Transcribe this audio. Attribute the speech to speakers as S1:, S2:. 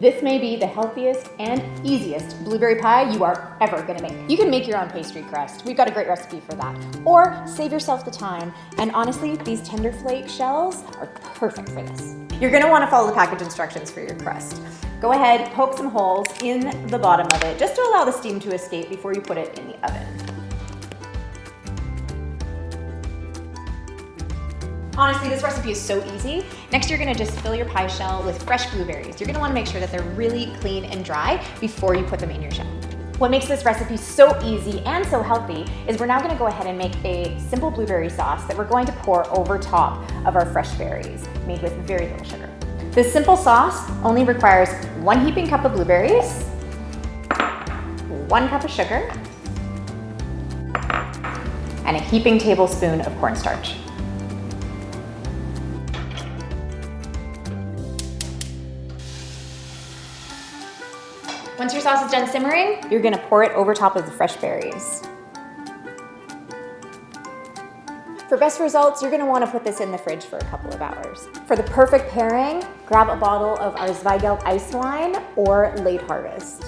S1: This may be the healthiest and easiest blueberry pie you are ever gonna make. You can make your own pastry crust. We've got a great recipe for that. Or save yourself the time. And honestly, these tender flake shells are perfect for this. You're gonna wanna follow the package instructions for your crust. Go ahead, poke some holes in the bottom of it just to allow the steam to escape before you put it in the oven. Honestly, this recipe is so easy. Next, you're gonna just fill your pie shell with fresh blueberries. You're gonna wanna make sure that they're really clean and dry before you put them in your shell. What makes this recipe so easy and so healthy is we're now gonna go ahead and make a simple blueberry sauce that we're going to pour over top of our fresh berries, made with very little sugar. This simple sauce only requires 1 heaping cup of blueberries, 1 cup of sugar, and a heaping tablespoon of cornstarch. Once your sauce is done simmering, you're gonna pour it over top of the fresh berries. For best results, you're gonna wanna put this in the fridge for a couple of hours. For the perfect pairing, grab a bottle of our Zweigelt ice wine or late harvest.